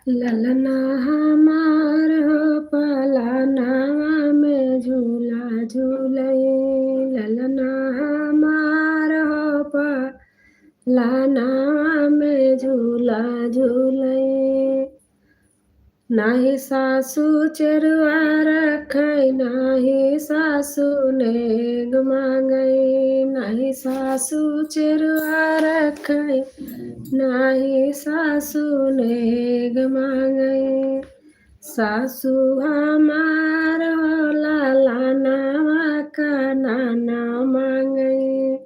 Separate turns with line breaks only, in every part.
ललना हमार हो पलानावा में झूला झूलई। ललना हमार हो पलानावा में झूला झूलई। नाही सासू चरुआ रखई, नाही सासू नेग मांगई। नाही सासू चरुआ रखई, नाही सासू नेग मांगई। सासू हमार हो लालानावा का नाना मांगई।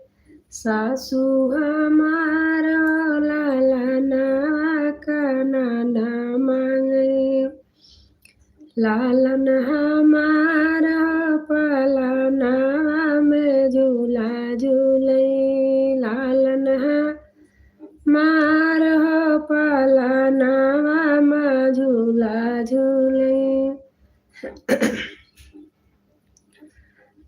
सासू हमार हो लालानावा का नाना मांगई। लालन हमार हो पलानावा में झूला झूलई। लालन हमार हो पलानावा में झूला झूलई।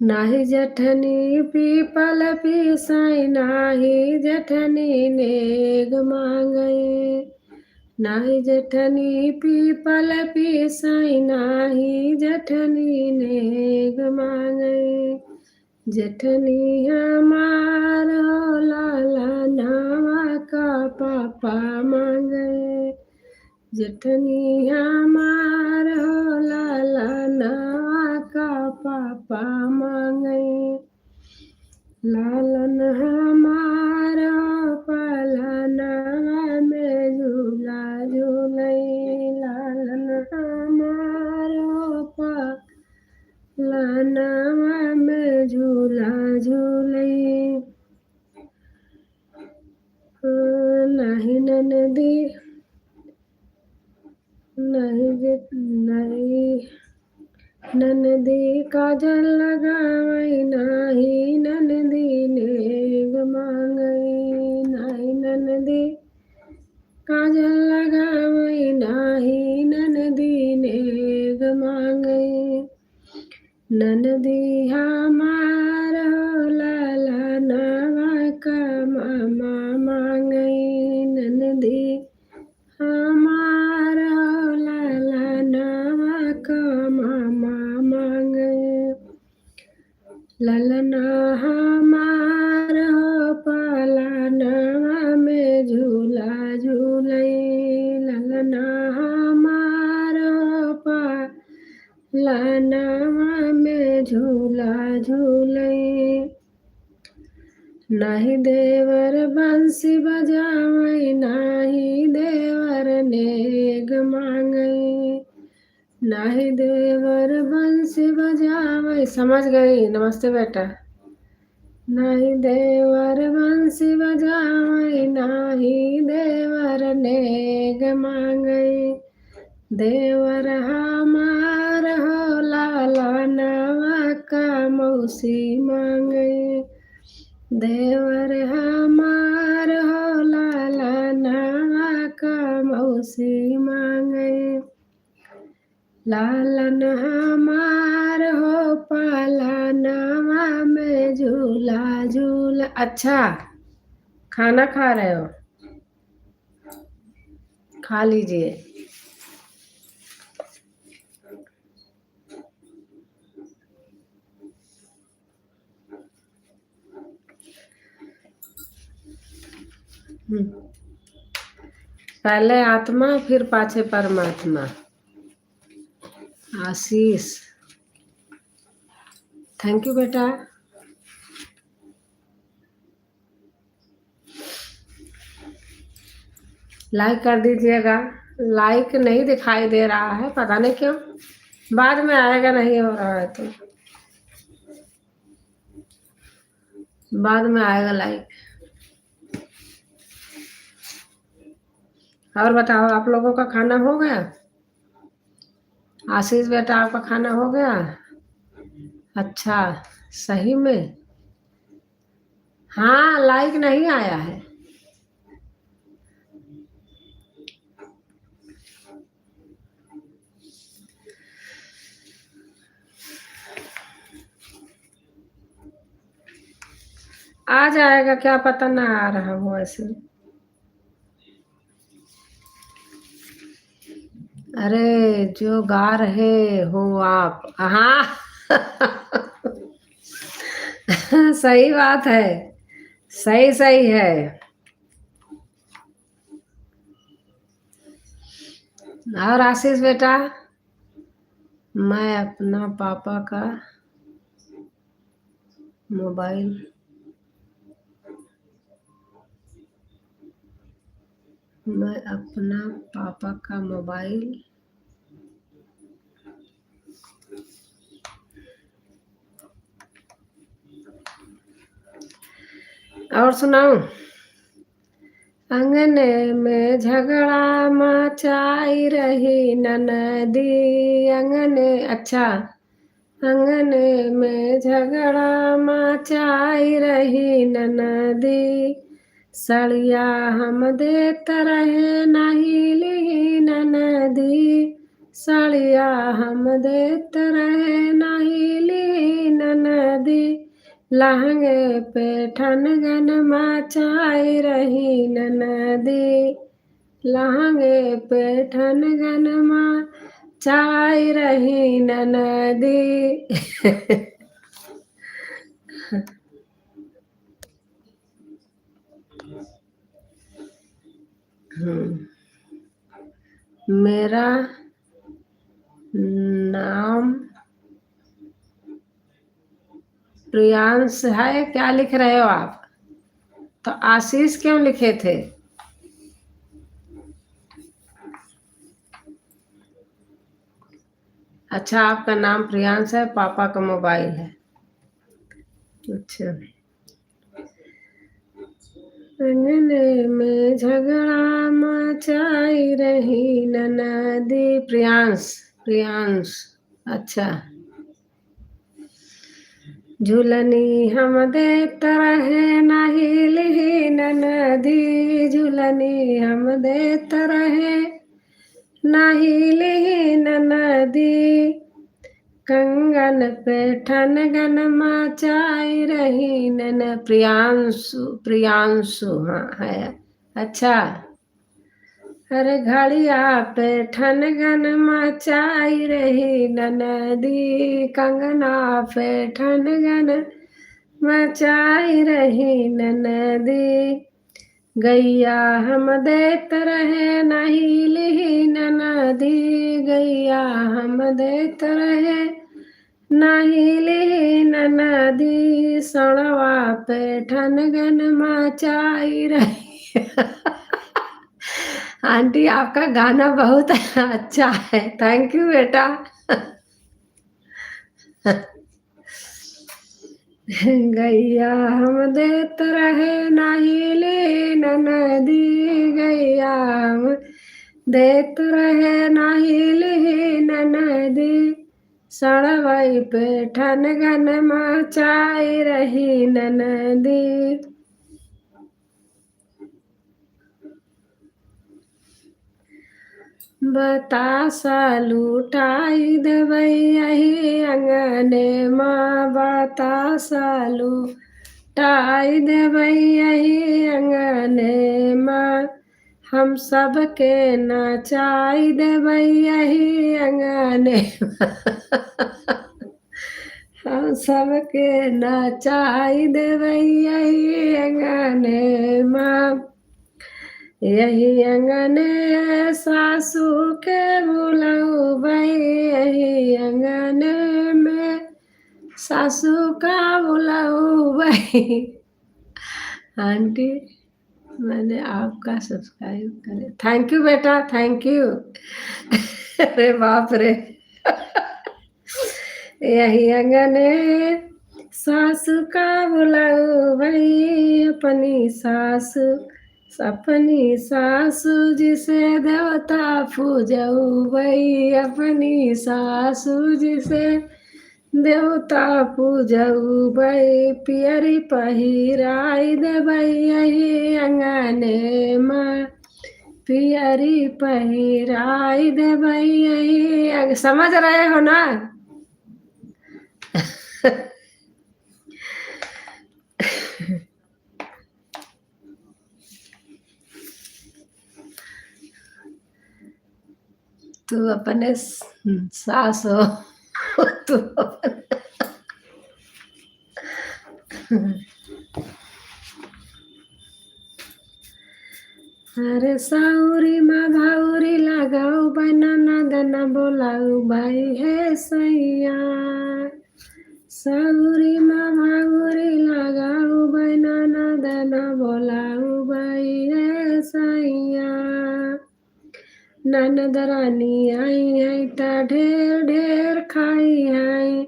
नाही जठनी पीपल पीसाई, नाही जठनी नेग मांगई। नाही जठनी पीपल पीसाई, नाही जठनी नेग मांगई। जठनी हमार हो लालानावा का पापा मांगई। जठनी हमार हो लालानावा का पापा मांगई। लालन हमार हो पलानावा में झूला झूलई। लालन हमार हो पलानावा में झूला झूलई। नहीं ननदी नहीं ननदी काजल लगावई, नाही ननदी नेग मांगई। नाही ननदी काजल लगावई, नाही ननदी नेग मांगई। ननदी हमार हो लालानावा का मामा मांगई। ननदी हमार हो लालानावा का मामा मांगई। ललना हमार हो पलानावा में झूला झूलई। ललना हमार हो पलानावा में झूला झूलई। नाही देवर बंसी बजावई, नाही देवर नेग मांगई। नाही देवर बंसी बजावई। समझ गई? नमस्ते बेटा। नाही देवर बंसी बजावई, नाही देवर नेग मांगई। देवर हमार हो लालानावा का मौसी मांगई। देवर हमार हो लालानावा का मौसी मांगई। लालन हमार हो पलानावा में झूला झूला। अच्छा, खाना खा रहे हो? खा लीजिए। पहले आत्मा फिर पाछे परमात्मा। आशीष, थैंक यू बेटा। लाइक कर दीजिएगा। लाइक नहीं दिखाई दे रहा है, पता नहीं क्यों। बाद में आएगा, नहीं हो रहा है तो बाद में आएगा लाइक। और बताओ, आप लोगों का खाना हो गया? आशीष बेटा, आपका खाना हो गया? अच्छा, सही में? हाँ, लाइक नहीं आया है। आ जाएगा, क्या पता ना आ रहा हो ऐसे। अरे जो गा रहे हो आप, हाँ। सही बात है। सही सही है। और आशीष बेटा, मैं अपना पापा का मोबाइल मैं अपना पापा का मोबाइल और सुनाऊं। अंगने में झगड़ा मचाई रही ननदी, अंगने, अच्छा, अंगने में झगड़ा मचाई रही ननदी, सड़िया हम देत रहे नहीं ली ननदी, सड़िया हम देत रहे नहीं ली ननदी, लहंगे पे ठनगन मचाई रही ननदी, लहंगे पे ठनगन मचाई रही ननदी। मेरा नाम प्रियांश है। क्या लिख रहे हो आप? तो आशीष क्यों लिखे थे? अच्छा, आपका नाम प्रियांश है, पापा का मोबाइल है। अच्छा। अंगने में झगड़ा मचाई रही ननदी, प्रियांश, प्रियांश, अच्छा। झूलनी हम देत रहे नहीं ली ननदी, झूलनी हम देत रहे नहीं ली ननदी, कंगन पे ठनगन मचाई रही नन, प्रियांशु, प्रियांशु, हाँ है। अच्छा। अरे घड़िया पे ठनगन मचाई रही ननदी, कंगना पे ठनगन मचाई रही ननदी, गैया हम देत रहे नहीं ली ननदी, गैया हम देत रहे नहीं ली ननदी, सड़वा पे ठनगन मचाई रही। आंटी, आपका गाना बहुत अच्छा है, थैंक यू बेटा। गैया हम देत रहे नहीं ली ननदी, गैया हम देत रहे नहीं ली ननदी, सड़वई पे ठनगन मचाई रही ननदी। बतासा लूटाई देबै यही अंगने माँ, बतासा लूटाई देबै यही अंगने माँ, हम सबके नचाई देबै यही अंगने हम सबके नचाई देबै यही अंगने माँ, यही अंगने सासू के बुलौबै, यही अंगने में सासू का बुलौबै। आंटी, मैंने आपका सब्सक्राइब करे, थैंक यू बेटा, थैंक यू। अरे बाप रे। यही अंगने सासू का बुलौबै, अपनी सासू, अपनी सासू जिसे देवता पूजौबै, अपनी सासू जिसे देवता पूजौबै, पियरी पहिराई देबै यही अंगने माँ, पियरी पहिराई देबै यही, समझ रहे हो ना? तू अपने सास हो तू अरे साउरी माँ भाउरी लगाऊ बनाना दाना बोलाऊ भाई है सैया साउरी माँ भाउरी लगाऊ बनाना दाना बोलाऊ भाई है सैया ननद रानी आई है ता ढेर ढेर खाई है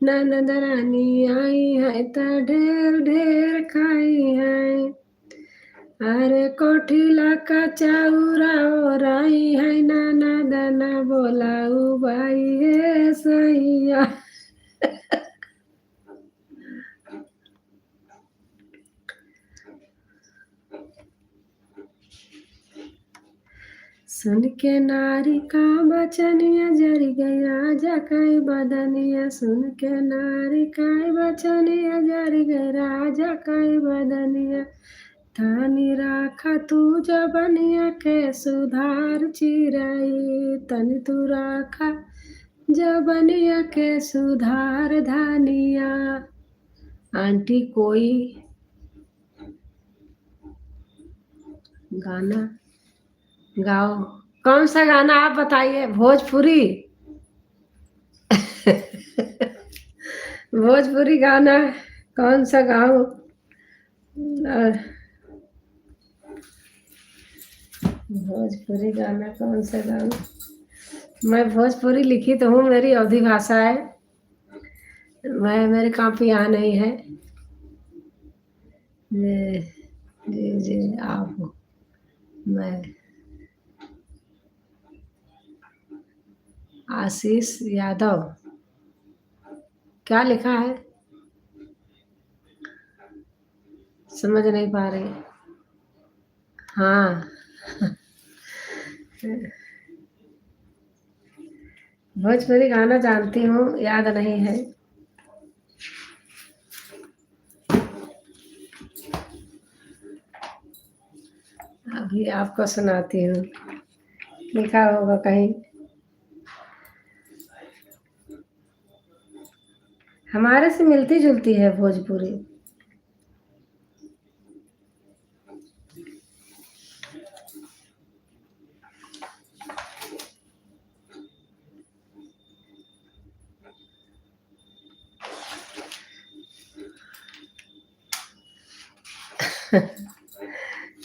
ननद रानी आई है ता ढेर ढेर खाई है अरे कोठिला का चाउरा ओराई है नाना दाना बोलाऊ भाई हे सैया सुन के नारी का बचनिया जरी गया जकई बदनिया सुन के नारी का बचनिया जरी गया जकई बदनिया थानी राखा तू जबनिया के सुधार चिराई तनी तू राखा जबनिया के सुधार धानिया आंटी कोई गाना गाओ कौन सा गाना आप बताइए भोजपुरी भोजपुरी गाना कौन सा गाओ भोजपुरी गाना कौन सा गाओ मैं भोजपुरी लिखी तो हूँ मेरी अवधी भाषा है मैं मेरी कॉपी यहाँ नहीं है जी जी आप मैं आशीष यादव क्या लिखा है समझ नहीं पा रही हाँ भोजपुरी गाना जानती हूँ याद नहीं है अभी आपको सुनाती हूँ लिखा होगा कहीं हमारे से मिलती जुलती है भोजपुरी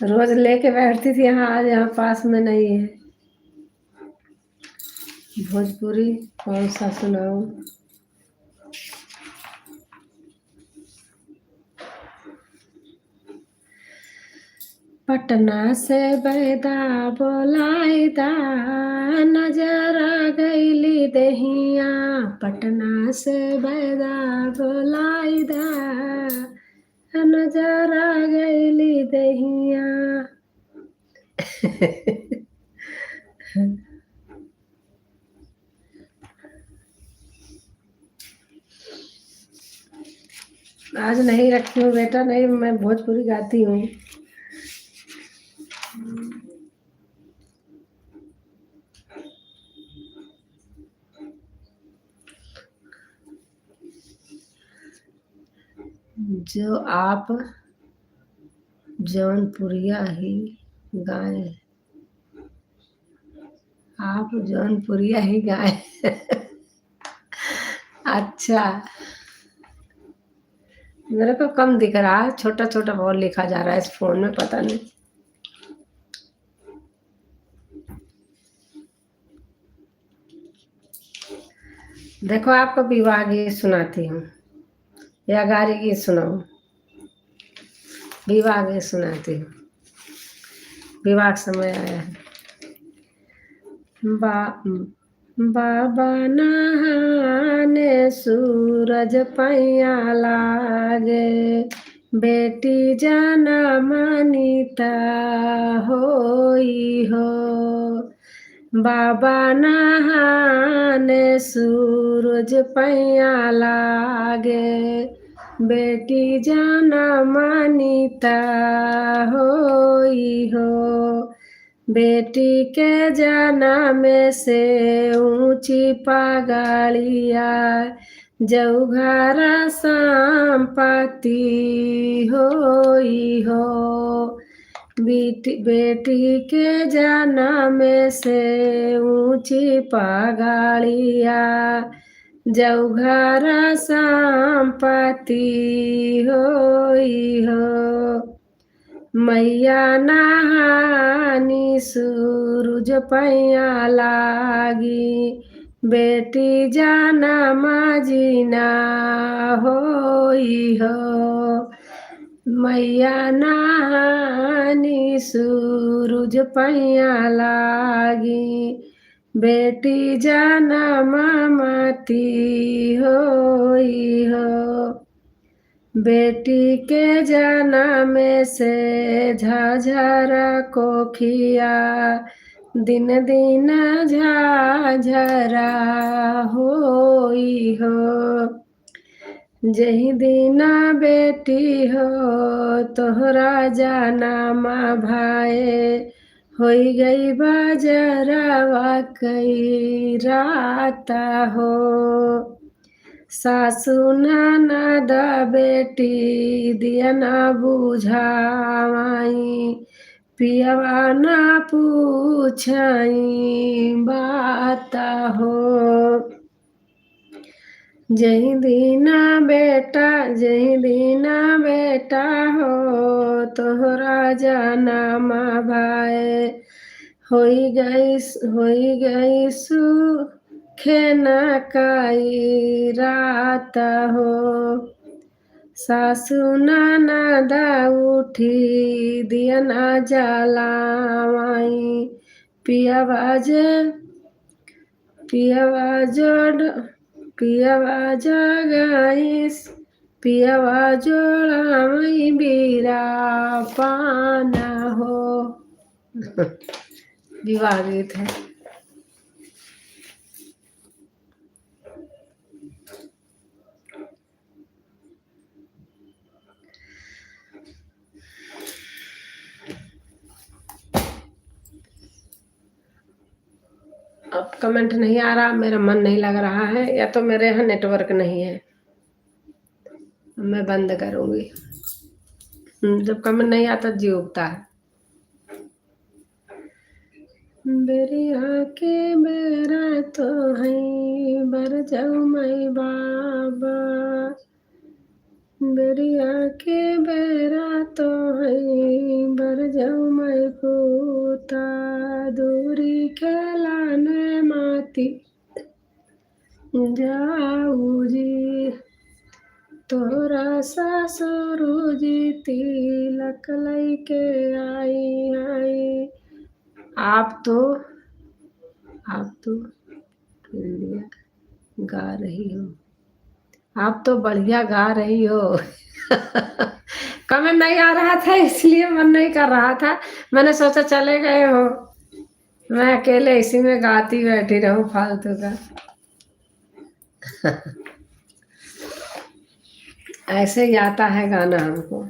रोज लेके बैठती थी यहाँ आज यहाँ पास में नहीं है भोजपुरी कौन सा सुनाऊं पटना से बैदा बोलाइदा नजर आ गईली दहिया पटना से बैदा बोलाइदा नजर आ गईली दहिया आज नहीं रखी हूँ बेटा नहीं मैं भोजपुरी गाती हूँ जो आप जौनपुरिया ही गाए आप जौनपुरिया ही गाए अच्छा मेरे को कम दिख रहा है छोटा छोटा बहुत लिखा जा रहा है इस फोन में पता नहीं देखो आपको विवाह गीत सुनाती हूँ या गारी गीत सुनाऊं विवाह गीत सुनाती हूँ विवाह का समय आया है बाबा नहाने सूरज पैया लागे बेटी जनमनिता होई हो बाबा नहाने सूरज पैया लागे बेटी जनमनिता होई हो बेटी के जनम से ऊंची पगाड़िया जौघरा संपत्ति होई हो। बेटी के जनम से ऊंची पगाड़िया जौघरा संपत्ति होई हो। मैया नहानी सूरज पैया लागी बेटी जनम जीना होई हो। मैया नहानी सूरज पैया लागी बेटी जनम मती होई हो। बेटी के जनम से झाझरा कोखिया दिन दिन झाझरा होई हो। जही दिना बेटी हो तोहरा जनम भाए होई गई बजरवा कई रात हो। सासु ननद बेटी दिया न बुझाई पियवा न पूछाई बात हो। जही दीना बेटा हो तोहरा जनम भाए होई गई सुखे न कई रात हो। सासु ननद उठी दिया न जलावाई पियवा जोड़ाई बीरा पाना हो। विवाह गीत है। अब कमेंट नहीं आ रहा, मेरा मन नहीं लग रहा है या तो मेरे यहाँ नेटवर्क नहीं है। मैं बंद करूंगी। जब कमेंट नहीं आता जी उगता है। बेरिया के बेरा तो है बर जाऊ मई बाबा। बेरिया के बेरा तो है बर जाऊ मई पूता दूरी खेलाने माती जाऊ जी। तोरा ससुर जी तिलक लैके आई आप तो गा रही हो। आप तो बढ़िया गा रही हो। कमेंट नहीं आ रहा था इसलिए मन नहीं कर रहा था। मैंने सोचा चले गए हो, मैं अकेले इसी में गाती बैठी रहूं फालतू का। ऐसे ही आता है गाना हमको।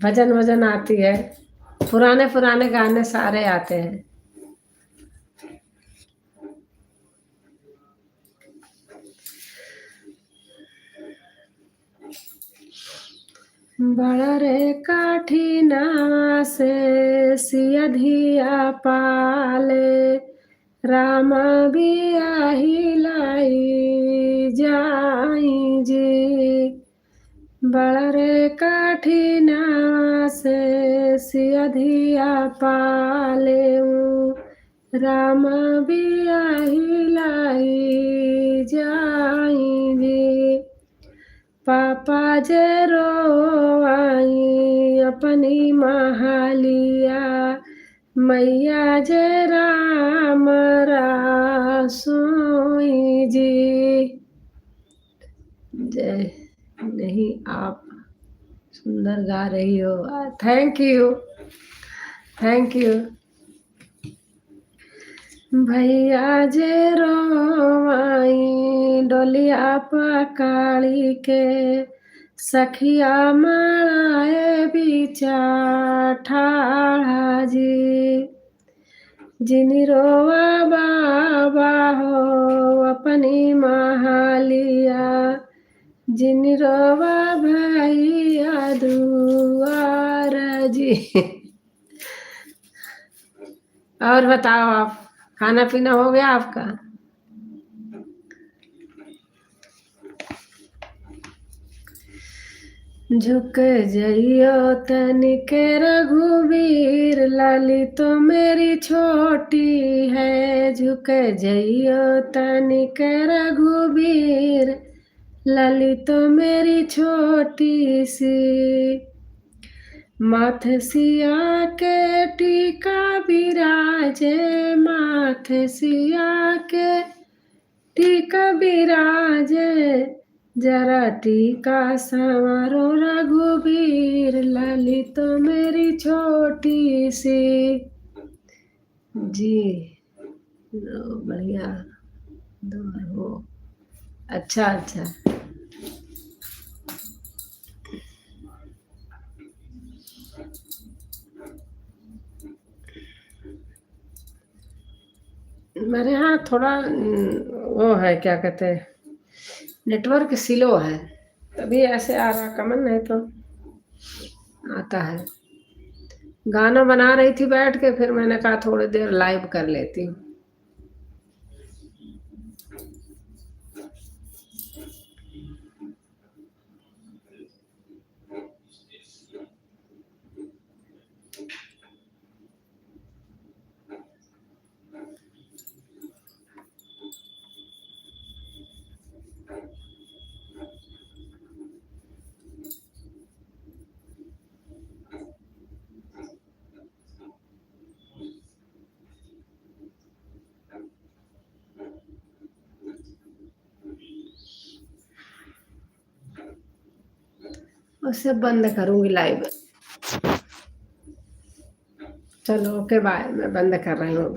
भजन आती है, पुराने गाने सारे आते हैं। बड़ा रे काठिना से सिया धिया पाले रामा बियाही लाई जाई जी। बड़ा रे काठिना से सिया धिया पाले रामा बियाही लाई जाई जी। पापा जे रोआई अपनी महालिया मैया जे राम सोई जी। जय नहीं, आप सुंदर गा रही हो। Thank you. भैया जे रोवाई डोलिया पकाड़ी के सखिया माए बीच बीचा ठाड़ा जी। जिनी रोवा बाबा हो अपनी महालिया, जिनी रोवा भैया दुआर जी। और बताओ आप, खाना पीना हो गया आपका? झुक जइयो तनिक रघुवीर, लाली तो मेरी छोटी है। झुक जइयो तनिक रघुवीर, लाली तो मेरी छोटी सी। माथे सिया के टीका बिराजे, माथे सिया के टीका बिराजे, जरा टीका संवरो रघुवीर, लाली तो मेरी छोटी सी। जी बढ़िया दो हो। अच्छा अच्छा। मेरे यहाँ थोड़ा वो है, क्या कहते हैं, नेटवर्क स्लो है, तभी ऐसे आ रहा, कमन नहीं तो आता है। गाना बना रही थी बैठ के, फिर मैंने कहा थोड़ी देर लाइव कर लेती हूँ। उससे बंद करूंगी लाइव। चलो ओके बाय, मैं बंद कर रही हूँ।